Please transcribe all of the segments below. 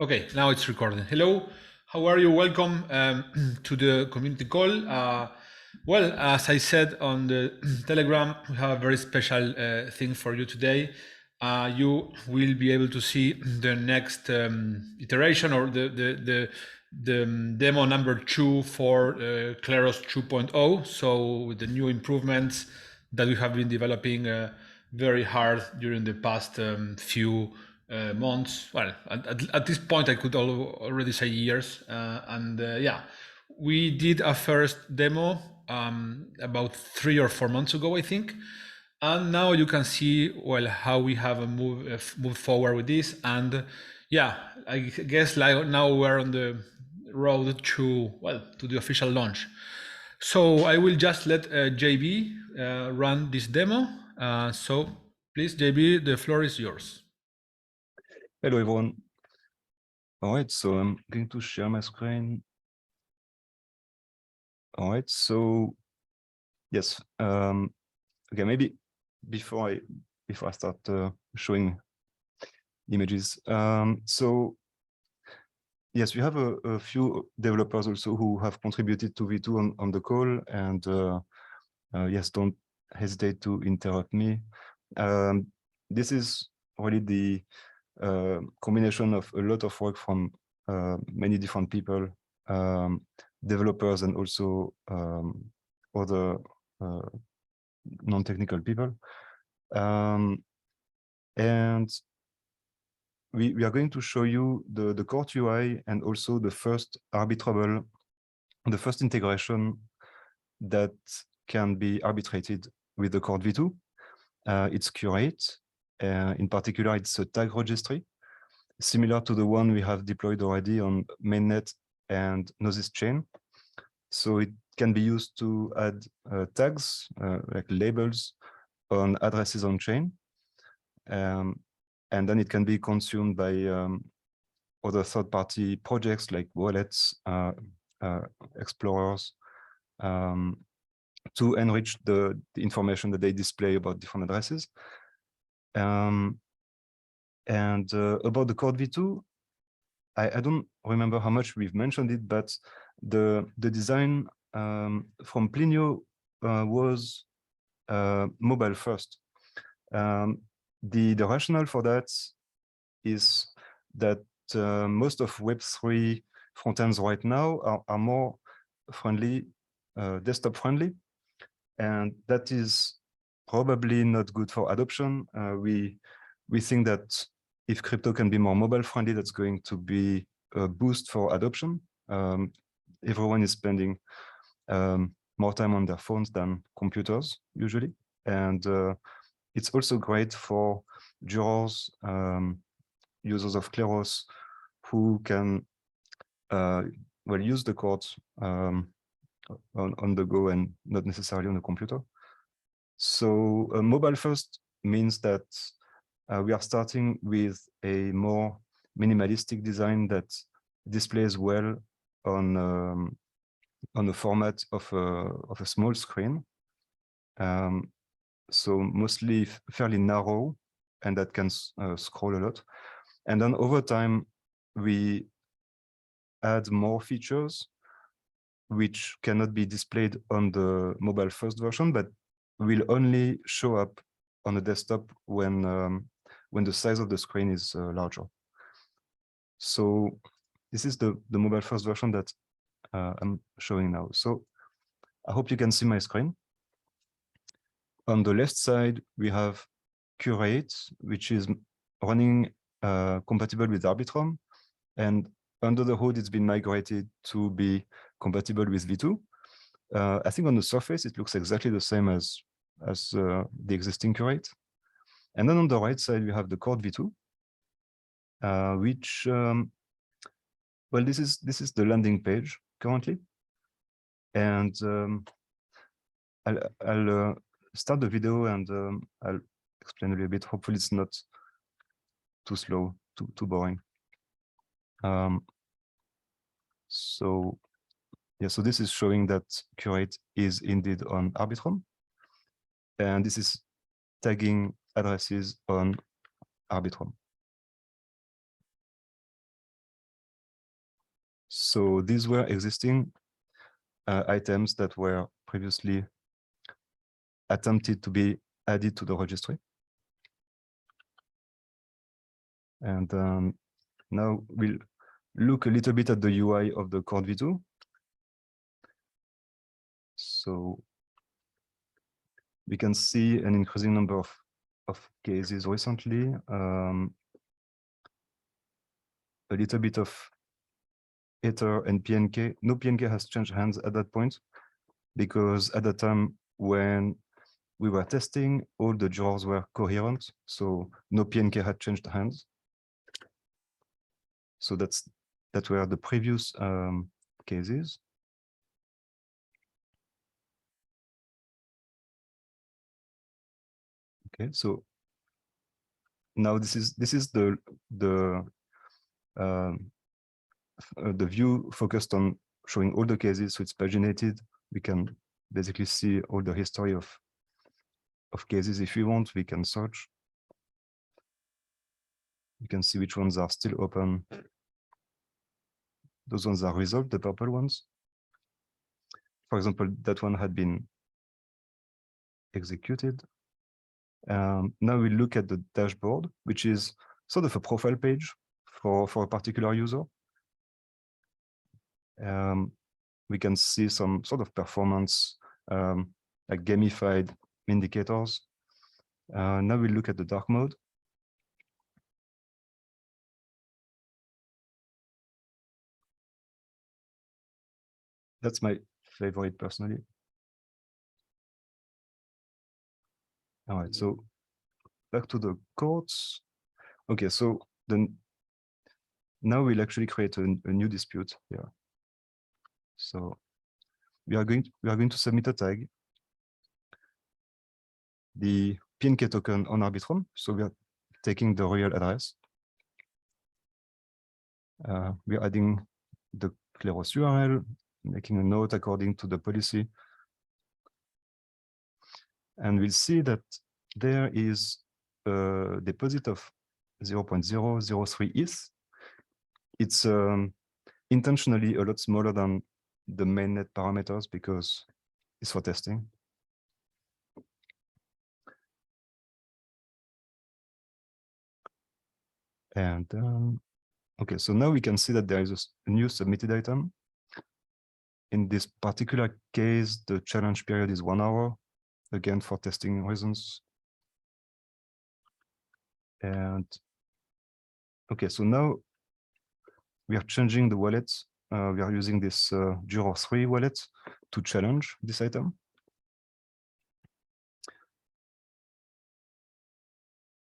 Okay, now it's recording. Hello, how are you? Welcome to the community call. Well, as I said on the Telegram, we have a very special thing for you today. You will be able to see the next iteration or the demo number 2 for Kleros 2.0. So with the new improvements that we have been developing very hard during the past few months. Well, at this point, I could already say years. Yeah, we did a first demo about 3 or 4 months ago, I think. And now you can see, well, how we have moved forward with this. And yeah, I guess like now we're on the road to, well, to the official launch. So I will just let JB run this demo. So please, JB, the floor is yours. Hello, everyone. All right, so I'm going to share my screen. All right, so yes, okay, maybe before I start showing images, so yes, we have a few developers also who have contributed to V2 on the call, and yes, don't hesitate to interrupt me. This is really the combination of a lot of work from many different people, developers, and also other non-technical people. And we are going to show you the core UI and also the first arbitrable, the first integration that can be arbitrated with the Core V2. It's Curate. In particular, it's a tag registry, similar to the one we have deployed already on mainnet and Gnosis chain. So it can be used to add tags, like labels, on addresses on chain. And then it can be consumed by other third-party projects like wallets, explorers, to enrich the information that they display about different addresses. And about the Core V2, I don't remember how much we've mentioned it, but the design from Plinio was mobile first. The rationale for that is that most of Web3 frontends right now are more friendly, desktop friendly, and that is probably not good for adoption. We think that if crypto can be more mobile friendly, that's going to be a boost for adoption. Everyone is spending more time on their phones than computers usually, and it's also great for jurors, users of Kleros, who can well use the courts on the go and not necessarily on a computer. So mobile first means that we are starting with a more minimalistic design that displays well on the format of a small screen. So mostly fairly narrow, and that can scroll a lot. And then over time, we add more features which cannot be displayed on the mobile first version, but will only show up on the desktop when the size of the screen is larger. So this is the mobile first version that I'm showing now. So I hope you can see my screen. On the left side, we have Curate, which is running compatible with Arbitrum. And under the hood, it's been migrated to be compatible with V2. I think on the surface, it looks exactly the same as the existing Curate. And then on the right side, we have the Core V2, which, well, this is the landing page currently. And I'll start the video and I'll explain a little bit. Hopefully it's not too slow, too boring. So yeah, so this is showing that Curate is indeed on Arbitrum. And this is tagging addresses on Arbitrum. So these were existing items that were previously attempted to be added to the registry. And now we'll look a little bit at the UI of the Kleros V2. So we can see an increasing number of cases recently. A little bit of Ether and PNK. No PNK has changed hands at that point, because at the time when we were testing, all the drawers were coherent, so no PNK had changed hands. So that were the previous cases. Okay, so now this is the view focused on showing all the cases, so it's paginated. We can basically see all the history of cases. If we want, we can search. You can see which ones are still open. Those ones are resolved, the purple ones. For example, that one had been executed. Now we look at the dashboard, which is sort of a profile page for a particular user. We can see some sort of performance, like gamified indicators. Now we look at the dark mode. That's my favorite personally. All right, so back to the courts. Okay, so then now we'll actually create a new dispute here. So we are going to submit a tag, the PNK token on Arbitrum. So we are taking the real address. We are adding the Kleros URL, making a note according to the policy. And we'll see that there is a deposit of 0.003 ETH. It's intentionally a lot smaller than the mainnet parameters because it's for testing. And okay, so now we can see that there is a new submitted item. In this particular case, the challenge period is 1 hour, again, for testing reasons. And okay, so now we are changing the wallet. We are using this Juror 3 wallet to challenge this item.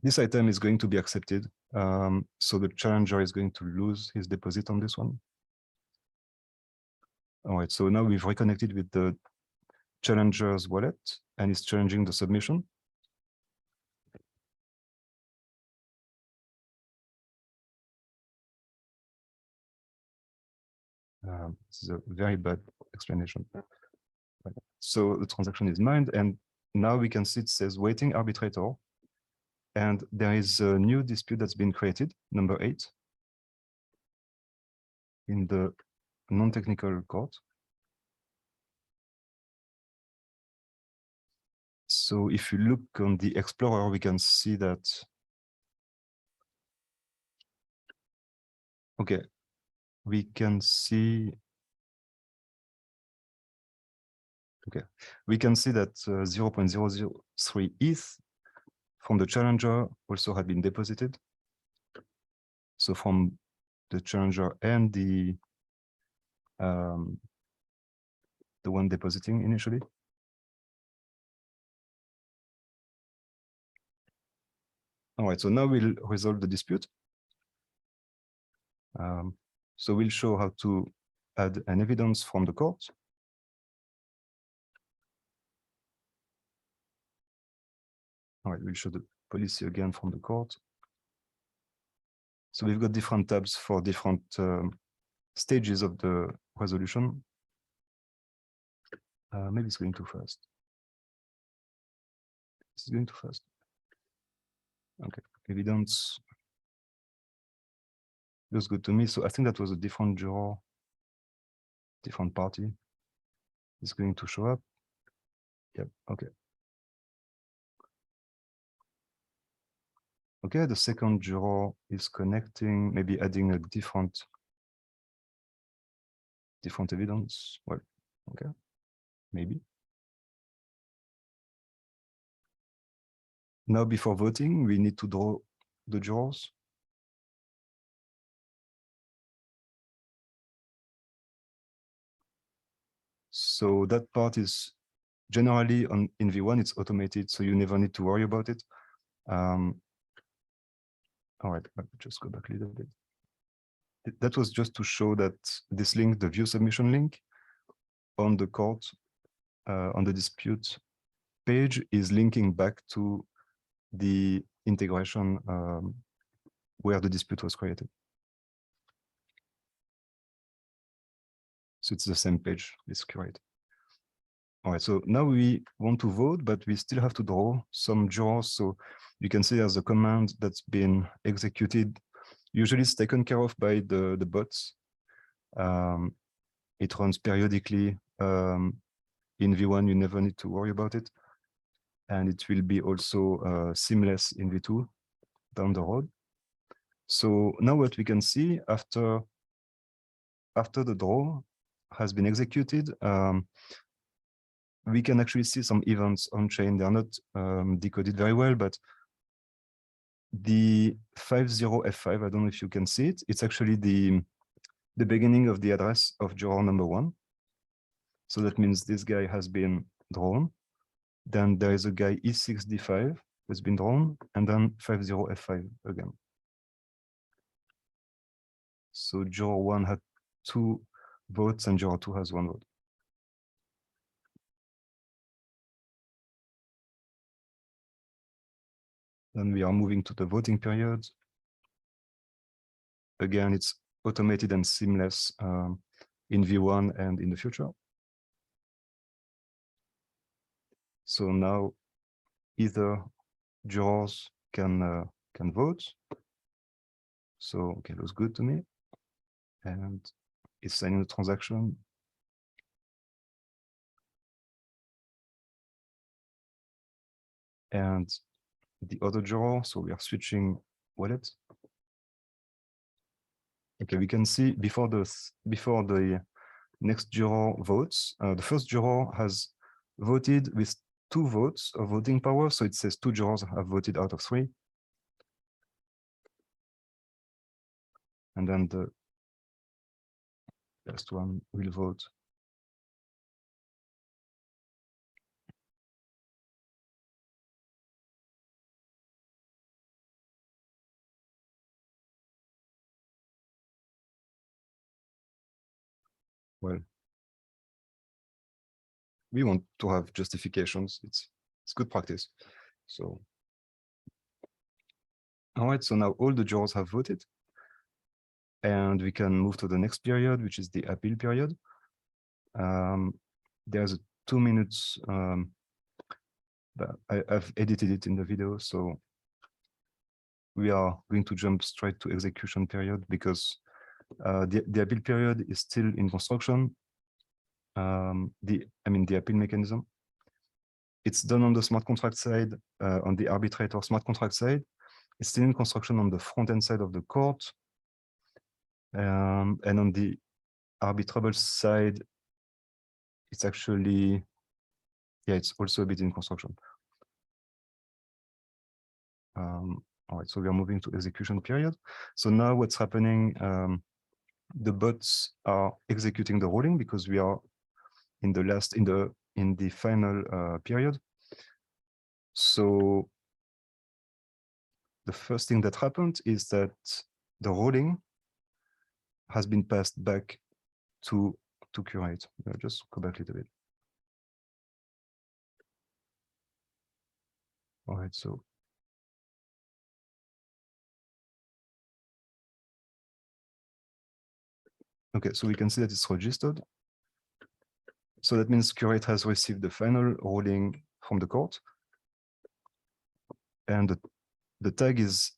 This item is going to be accepted. So the challenger is going to lose his deposit on this one. All right, so now we've reconnected with the challenger's wallet and it's challenging the submission. This is a very bad explanation. So the transaction is mined, and now we can see it says waiting arbitrator. And there is a new dispute that's been created, number 8, in the non-technical court. So if you look on the Explorer, we can see that, okay, we can see, okay, we can see that 0.003 ETH from the challenger also had been deposited. So from the challenger and the one depositing initially. All right, so now we'll resolve the dispute. So we'll show how to add an evidence from the court. All right, we'll show the policy again from the court. So we've got different tabs for different stages of the resolution. Maybe it's going too fast. It's going too fast. Okay, evidence looks good to me. So I think that was a different draw. different party is going to show up. Yep, okay. Okay, the second drawer is connecting, maybe adding a different evidence. Well, okay, maybe. Now, before voting, we need to draw the drawers. So that part is generally in V1, it's automated, so you never need to worry about it. All right, I'll just go back a little bit. That was just to show that this link, the view submission link on the court, on the dispute page, is linking back to the integration where the dispute was created. So it's the same page, it's created. All right, so now we want to vote, but we still have to draw some drawers. So you can see there's a command that's been executed. Usually it's taken care of by the bots. It runs periodically. In V1, you never need to worry about it. And it will be also seamless in V2 down the road. So now what we can see after the draw has been executed, we can actually see some events on chain. They are not decoded very well, but the 50F5, I don't know if you can see it. It's actually the beginning of the address of drawer number 1. So that means this guy has been drawn. Then there is a guy E6D5 who's been drawn, and then 50F5 again. So drawer 1 had 2 votes and drawer 2 has 1 vote. Then we are moving to the voting period. Again, it's automated and seamless in V1 and in the future. So now either drawers can vote. So okay, looks good to me. And it's signing the transaction. And the other drawer, so we are switching wallets. Okay, we can see before the next drawer votes, the first drawer has voted with 2 votes of voting power. So it says 2 drawers have voted out of 3. And then the last one will vote. Well, we want to have justifications. It's good practice. So, all right. So now all the drawers have voted, and we can move to the next period, which is the appeal period. There's a 2 minutes. But I've edited it in the video, so we are going to jump straight to execution period because the appeal period is still in construction. The appeal mechanism. It's done on the smart contract side, on the arbitrator smart contract side. It's still in construction on the front-end side of the court. And on the arbitrable side, it's actually, yeah, it's also a bit in construction. All right, so we are moving to execution period. So now what's happening, the bots are executing the ruling because we are in the final period. So the first thing that happened is that the ruling has been passed back to curate. I'll just go back a little bit. All right, so okay, so we can see that it's registered. So that means curate has received the final ruling from the court, and the tag is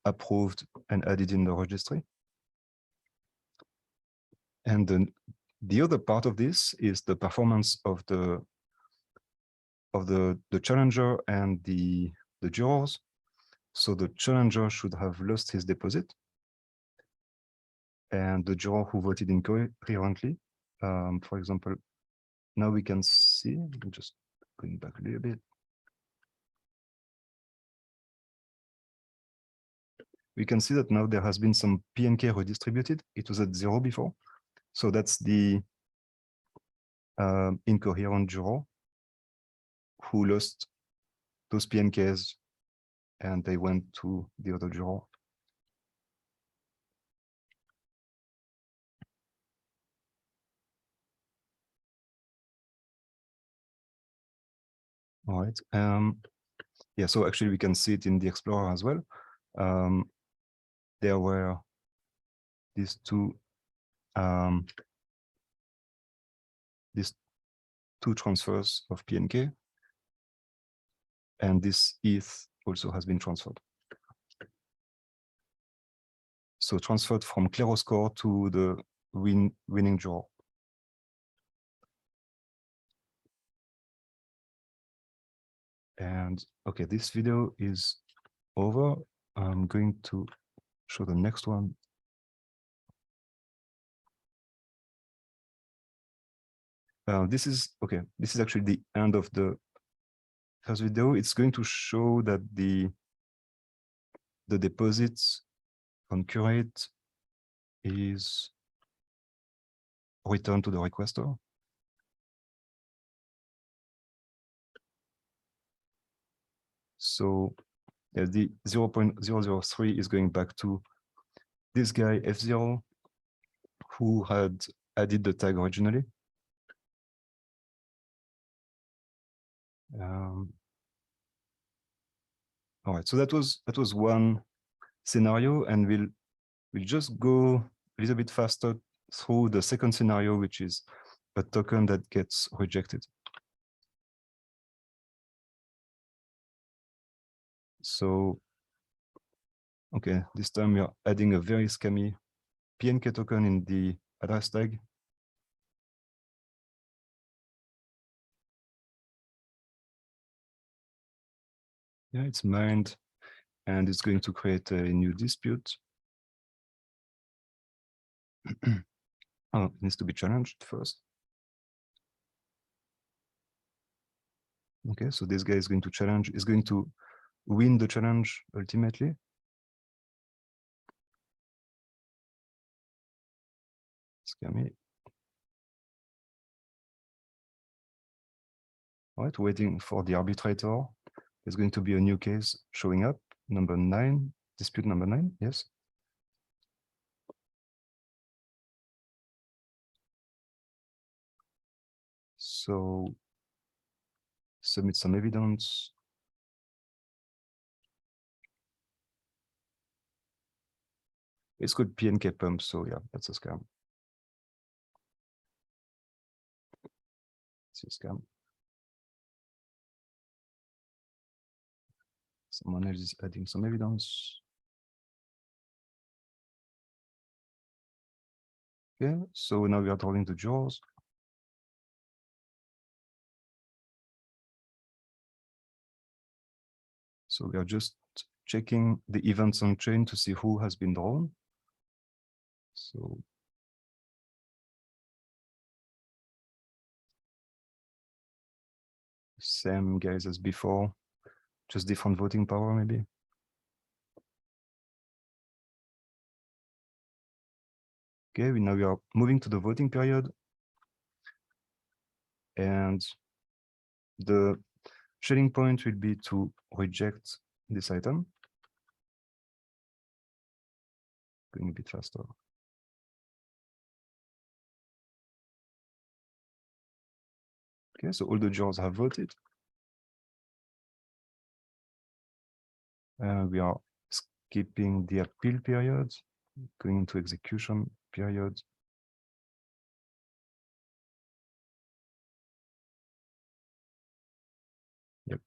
approved and added in the registry. And The other part of this is the performance of the challenger and the jurors. So the challenger should have lost his deposit, and the juror who voted incoherently, for example, now we can see, I'm just going back a little bit. We can see that now there has been some PNK redistributed. It was at 0 before. So that's the incoherent juror who lost those PNKs and they went to the other juror. All right. Yeah, so actually we can see it in the Explorer as well. There were these two transfers of PNK, and this ETH also has been transferred. So transferred from Kleros core to the winning juror. And okay, this video is over. I'm going to show the next one. This is okay. This is actually the end of the first video. It's going to show that the deposits on curate is returned to the requester. So yeah, the 0.003 is going back to this guy F0 who had added the tag originally. All right, so that was one scenario, and we'll just go a little bit faster through the second scenario, which is a token that gets rejected. So, okay, this time we are adding a very scammy PNK token in the address tag. Yeah, it's mined, and it's going to create a new dispute. Oh, it needs to be challenged first. Okay, so this guy is going to challenge, is going to win the challenge ultimately. Scammy. All right, waiting for the arbitrator. There's going to be a new case showing up, number 9, dispute number 9, yes. So submit some evidence. It's called PNK pump, so yeah, that's a scam. It's a scam. Someone else is adding some evidence. Okay, so now we are drawing the jurors. So we are just checking the events on chain to see who has been drawn. So same guys as before, just different voting power maybe. Okay, now we are moving to the voting period. And the shading point will be to reject this item. Going a bit faster. Okay, so all the jurors have voted. We are skipping the appeal period, going into execution period. Yep.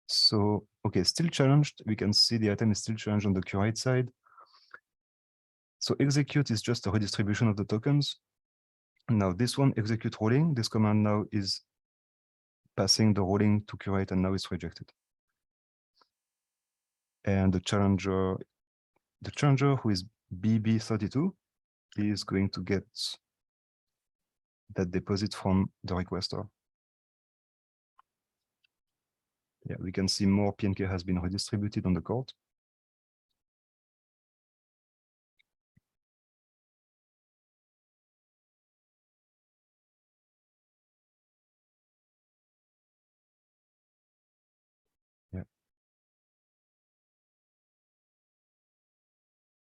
So, okay, still challenged. We can see the item is still challenged on the curate side. So execute is just a redistribution of the tokens. Now this one, execute rolling, this command now is passing the rolling to curate, and now it's rejected. And the challenger who is BB32 is going to get that deposit from the requester. Yeah, we can see more PNK has been redistributed on the court. Yeah.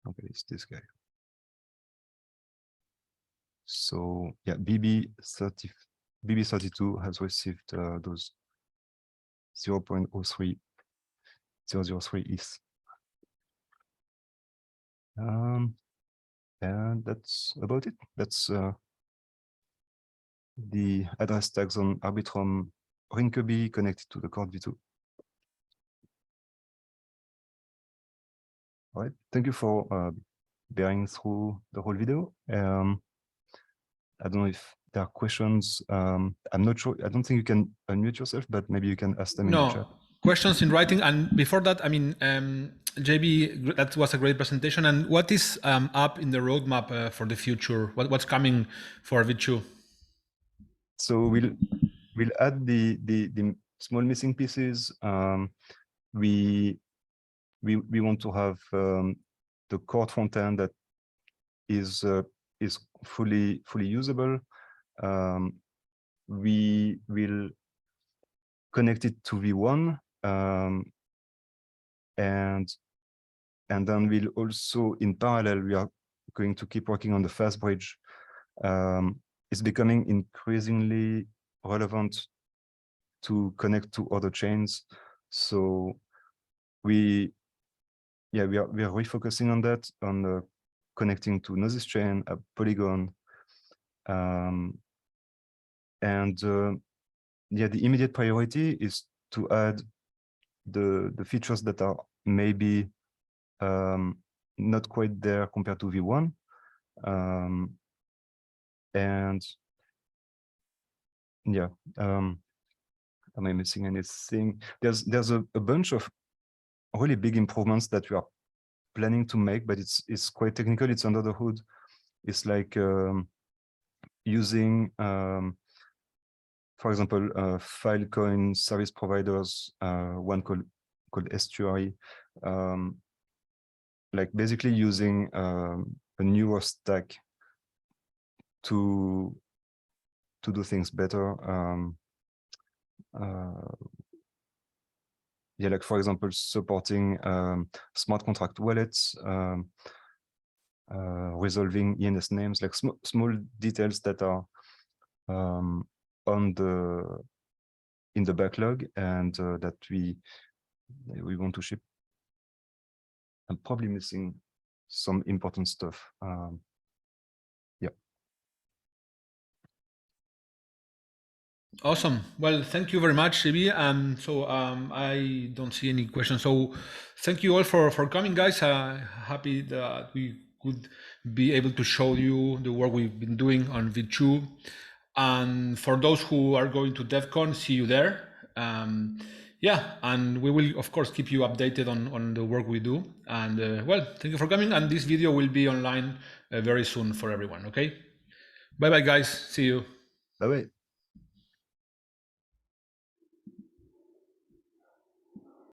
Okay, it's this guy. So yeah, BB32 has received those 0.03003 ETH. And that's about it. That's the address tags on Arbitrum Rinkeby connected to the Core V2. All right, thank you for bearing through the whole video. I don't know if there are questions. I'm not sure. I don't think you can unmute yourself, but maybe you can ask them in the chat. Questions in writing. And before that, I mean, JB, that was a great presentation. And what is up in the roadmap for the future? What's coming for V2? So we'll add the small missing pieces. We want to have the core front end that is fully usable. We will connect it to V1, and then we'll also, in parallel, we are going to keep working on the fast bridge. It's becoming increasingly relevant to connect to other chains. So we are refocusing on that, on connecting to Gnosis chain, a Polygon, and yeah, the immediate priority is to add the features that are maybe not quite there compared to V1, and yeah, am I missing anything? There's a bunch of really big improvements that we are planning to make, but it's quite technical. It's under the hood. It's like using, for example, Filecoin service providers, one called Estuary, like basically using a newer stack to do things better. Yeah, like for example, supporting smart contract wallets, resolving ENS names, like small details that are in the backlog, and that we want to ship. I'm probably missing some important stuff. Yeah. Awesome. Well, thank you very much, JB. I don't see any questions. So thank you all for coming, guys. Happy that we could be able to show you the work we've been doing on V2. And for those who are going to DevCon, see you there. Yeah, and we will, of course, keep you updated on the work we do. And well, thank you for coming. And this video will be online very soon for everyone, okay? Bye-bye, guys. See you. Bye-bye.